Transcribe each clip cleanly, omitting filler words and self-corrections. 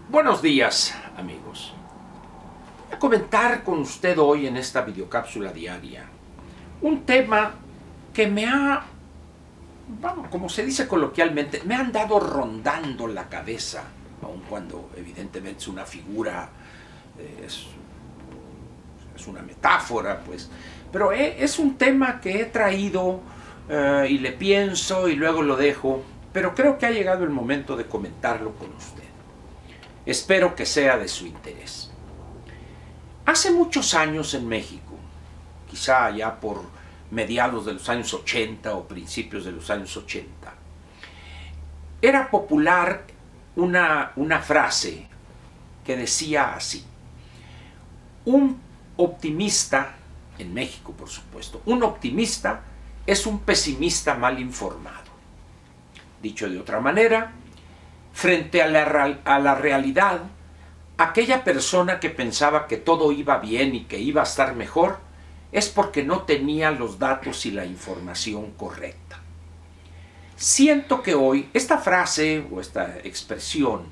Buenos días, amigos. Voy a comentar con usted hoy en esta videocápsula diaria un tema que me ha, como se dice coloquialmente, me ha andado rondando la cabeza, aun cuando evidentemente es una figura, es una metáfora, pues, pero es un tema que he traído y le pienso y luego lo dejo, pero creo que ha llegado el momento de comentarlo con usted. Espero que sea de su interés. Hace muchos años en México, quizá ya por mediados de los años 80 o principios de los años 80, era popular una frase que decía así: un optimista, en México por supuesto, un optimista es un pesimista mal informado. Dicho de otra manera, frente a la realidad, aquella persona que pensaba que todo iba bien y que iba a estar mejor es porque no tenía los datos y la información correcta. Siento que hoy esta frase o esta expresión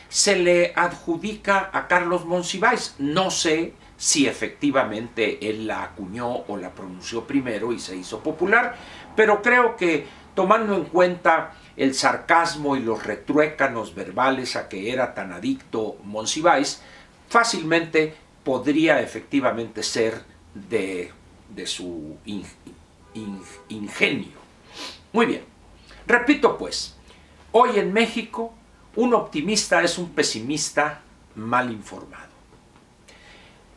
se le adjudica a Carlos Monsiváis. No sé si efectivamente él la acuñó o la pronunció primero y se hizo popular, pero creo que, tomando en cuenta el sarcasmo y los retruécanos verbales a que era tan adicto Monsiváis, fácilmente podría efectivamente ser de su ingenio. Muy bien, repito pues, hoy en México un optimista es un pesimista mal informado.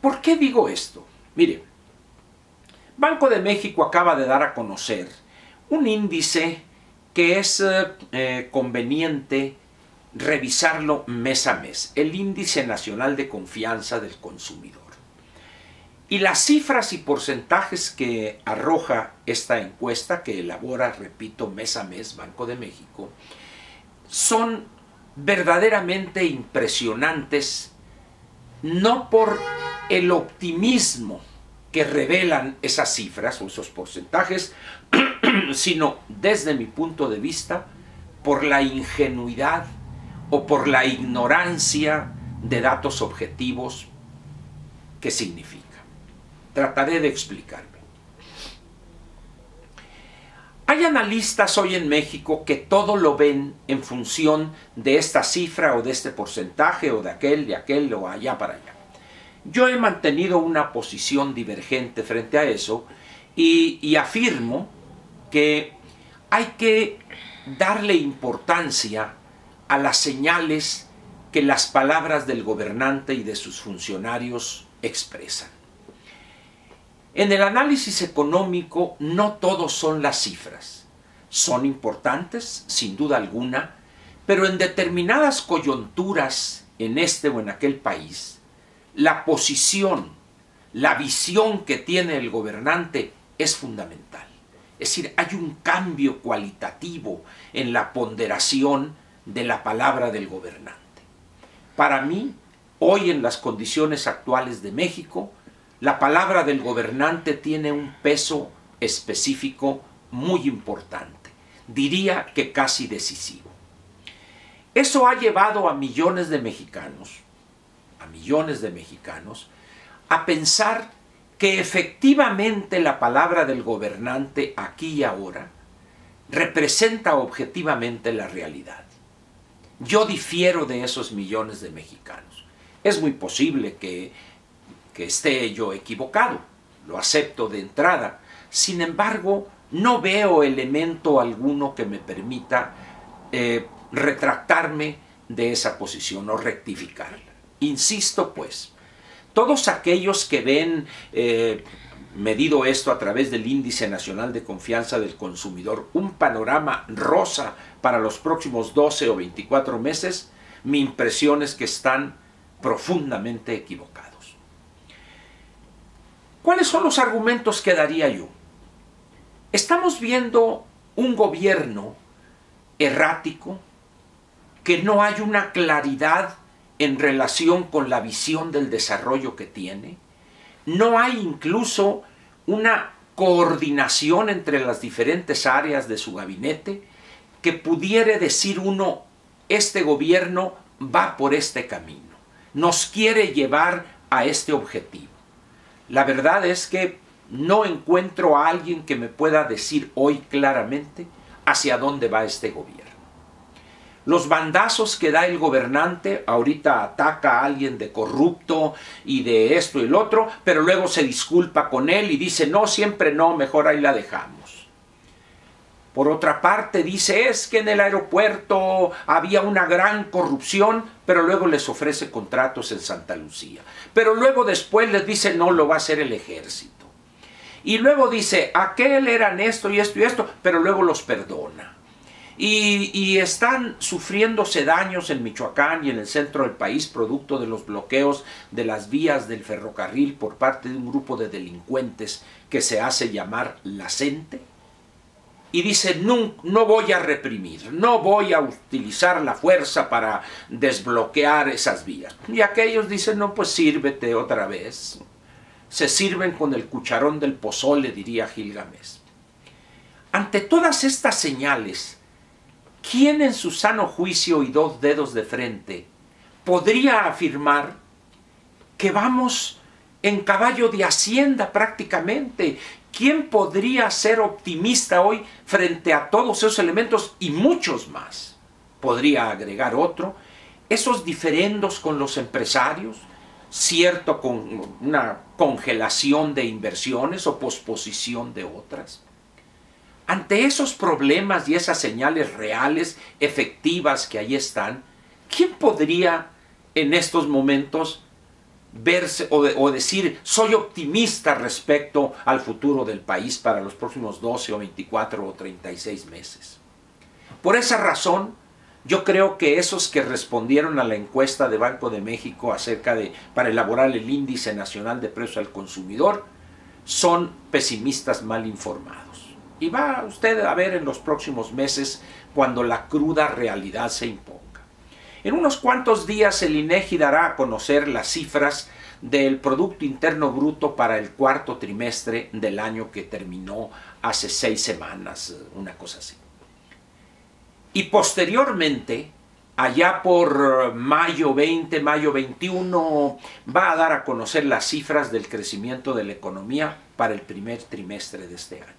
¿Por qué digo esto? Mire, Banco de México acaba de dar a conocer un índice que es conveniente revisarlo mes a mes, el Índice Nacional de Confianza del Consumidor. Y las cifras y porcentajes que arroja esta encuesta, que elabora, repito, mes a mes Banco de México, son verdaderamente impresionantes, no por el optimismo que revelan esas cifras o esos porcentajes, sino desde mi punto de vista por la ingenuidad o por la ignorancia de datos objetivos que significa. Trataré de explicarme. Hay analistas hoy en México que todo lo ven en función de esta cifra o de este porcentaje o de aquel o allá para allá. Yo he mantenido una posición divergente frente a eso y afirmo que hay que darle importancia a las señales que las palabras del gobernante y de sus funcionarios expresan. En el análisis económico no todos son las cifras. Son importantes, sin duda alguna, pero en determinadas coyunturas en este o en aquel país, la posición, la visión que tiene el gobernante es fundamental. Es decir, hay un cambio cualitativo en la ponderación de la palabra del gobernante. Para mí, hoy en las condiciones actuales de México, la palabra del gobernante tiene un peso específico muy importante, diría que casi decisivo. Eso ha llevado a millones de mexicanos, a pensar que efectivamente la palabra del gobernante aquí y ahora representa objetivamente la realidad. Yo difiero de esos millones de mexicanos. Es muy posible que esté yo equivocado, lo acepto de entrada. Sin embargo, no veo elemento alguno que me permita retractarme de esa posición o rectificarla. Insisto pues, todos aquellos que ven, medido esto a través del Índice Nacional de Confianza del Consumidor, un panorama rosa para los próximos 12 o 24 meses, mi impresión es que están profundamente equivocados. ¿Cuáles son los argumentos que daría yo? Estamos viendo un gobierno errático, que no hay una claridad en relación con la visión del desarrollo que tiene. No hay incluso una coordinación entre las diferentes áreas de su gabinete que pudiera decir uno, este gobierno va por este camino. Nos quiere llevar a este objetivo. La verdad es que no encuentro a alguien que me pueda decir hoy claramente hacia dónde va este gobierno. Los bandazos que da el gobernante, ahorita ataca a alguien de corrupto y de esto y el otro, pero luego se disculpa con él y dice, no, siempre no, mejor ahí la dejamos. Por otra parte dice, es que en el aeropuerto había una gran corrupción, pero luego les ofrece contratos en Santa Lucía. Pero luego después les dice, no, lo va a hacer el ejército. Y luego dice, aquel eran esto y esto y esto, pero luego los perdona. Y están sufriéndose daños en Michoacán y en el centro del país producto de los bloqueos de las vías del ferrocarril por parte de un grupo de delincuentes que se hace llamar la CENTE. Y dice, no, no voy a reprimir, no voy a utilizar la fuerza para desbloquear esas vías. Y aquellos dicen, no, pues sírvete otra vez. Se sirven con el cucharón del pozole, diría Gilgamesh. Ante todas estas señales, ¿quién en su sano juicio y 2 dedos de frente podría afirmar que vamos en caballo de hacienda prácticamente? ¿Quién podría ser optimista hoy frente a todos esos elementos y muchos más? Podría agregar otro, esos diferendos con los empresarios, cierto con una congelación de inversiones o posposición de otras. Ante esos problemas y esas señales reales, efectivas que ahí están, ¿quién podría en estos momentos verse o decir, soy optimista respecto al futuro del país para los próximos 12 o 24 o 36 meses? Por esa razón, yo creo que esos que respondieron a la encuesta de Banco de México para elaborar el Índice Nacional de Precios al Consumidor son pesimistas mal informados. Y va usted a ver en los próximos meses cuando la cruda realidad se imponga. En unos cuantos días el INEGI dará a conocer las cifras del Producto Interno Bruto para el 4º trimestre del año que terminó hace 6 semanas, una cosa así. Y posteriormente, allá por mayo 20, mayo 21, va a dar a conocer las cifras del crecimiento de la economía para el primer trimestre de este año.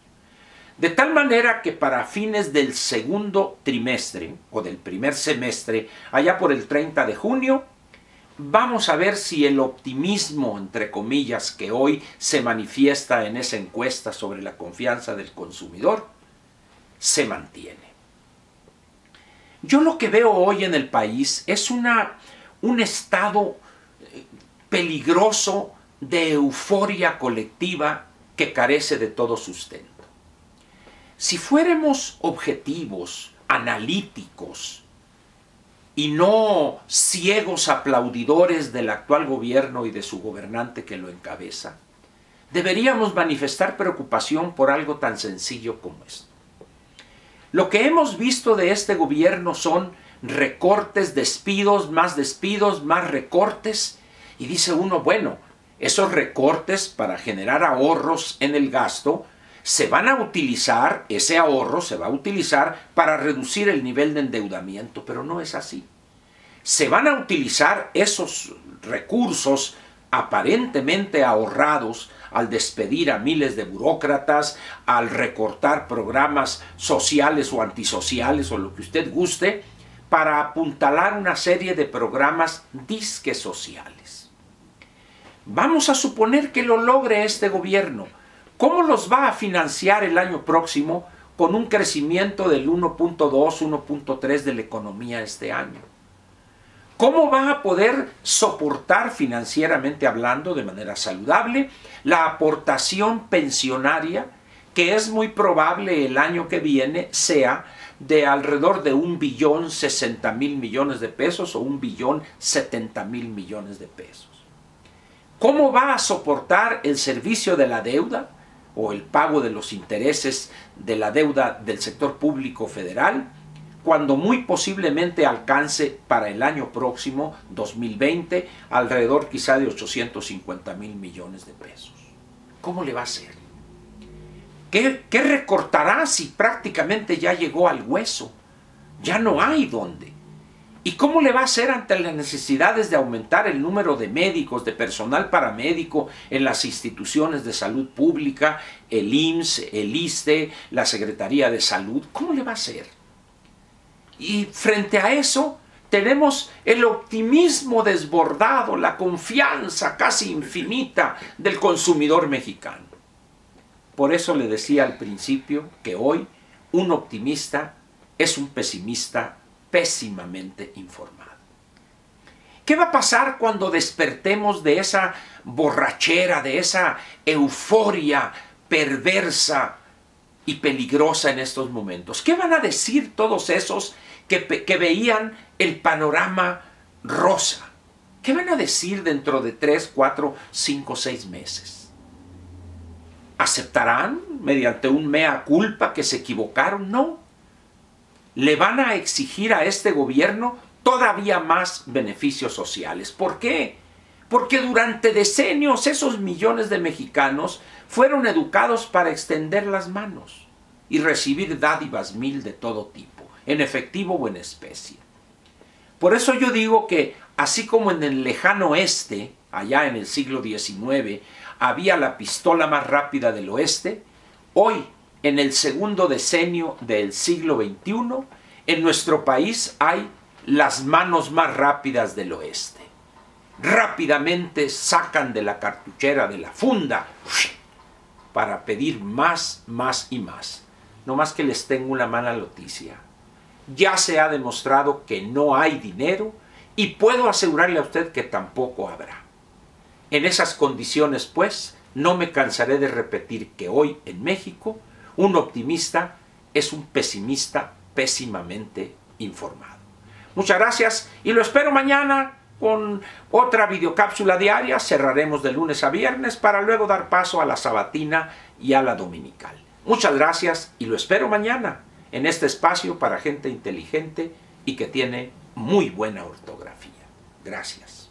De tal manera que para fines del 2º trimestre o del primer semestre, allá por el 30 de junio, vamos a ver si el optimismo, entre comillas, que hoy se manifiesta en esa encuesta sobre la confianza del consumidor, se mantiene. Yo lo que veo hoy en el país es un estado peligroso de euforia colectiva que carece de todo sustento. Si fuéramos objetivos, analíticos y no ciegos aplaudidores del actual gobierno y de su gobernante que lo encabeza, deberíamos manifestar preocupación por algo tan sencillo como esto. Lo que hemos visto de este gobierno son recortes, despidos, más recortes, y dice uno, bueno, esos recortes para generar ahorros en el gasto se van a utilizar, ese ahorro se va a utilizar para reducir el nivel de endeudamiento, pero no es así. Se van a utilizar esos recursos aparentemente ahorrados al despedir a miles de burócratas, al recortar programas sociales o antisociales o lo que usted guste, para apuntalar una serie de programas disque sociales. Vamos a suponer que lo logre este gobierno. ¿Cómo los va a financiar el año próximo con un crecimiento del 1.2, 1.3 de la economía este año? ¿Cómo va a poder soportar financieramente hablando de manera saludable la aportación pensionaria que es muy probable el año que viene sea de alrededor de 1.060.000 millones de pesos o 1.070.000 millones de pesos? ¿Cómo va a soportar el servicio de la deuda o el pago de los intereses de la deuda del sector público federal, cuando muy posiblemente alcance para el año próximo, 2020, alrededor quizá de 850.000 millones de pesos? ¿Cómo le va a hacer? ¿Qué recortará si prácticamente ya llegó al hueso? Ya no hay dónde. ¿Y cómo le va a hacer ante las necesidades de aumentar el número de médicos, de personal paramédico en las instituciones de salud pública, el IMSS, el ISSSTE, la Secretaría de Salud? ¿Cómo le va a hacer? Y frente a eso tenemos el optimismo desbordado, la confianza casi infinita del consumidor mexicano. Por eso le decía al principio que hoy un optimista es un pesimista pésimamente informado. ¿Qué va a pasar cuando despertemos de esa borrachera, de esa euforia perversa y peligrosa en estos momentos? ¿Qué van a decir todos esos que veían el panorama rosa? ¿Qué van a decir dentro de 3, 4, 5, 6 meses? ¿Aceptarán mediante un mea culpa que se equivocaron? No. Le van a exigir a este gobierno todavía más beneficios sociales. ¿Por qué? Porque durante decenios esos millones de mexicanos fueron educados para extender las manos y recibir dádivas mil de todo tipo, en efectivo o en especie. Por eso yo digo que así como en el lejano oeste, allá en el siglo XIX, había la pistola más rápida del oeste, hoy, en el segundo decenio del siglo XXI, en nuestro país hay las manos más rápidas del oeste. Rápidamente sacan de la cartuchera, de la funda, para pedir más, más y más. No más que les tengo una mala noticia. Ya se ha demostrado que no hay dinero y puedo asegurarle a usted que tampoco habrá. En esas condiciones, pues, no me cansaré de repetir que hoy en México un optimista es un pesimista pésimamente informado. Muchas gracias y lo espero mañana con otra videocápsula diaria. Cerraremos de lunes a viernes para luego dar paso a la sabatina y a la dominical. Muchas gracias y lo espero mañana en este espacio para gente inteligente y que tiene muy buena ortografía. Gracias.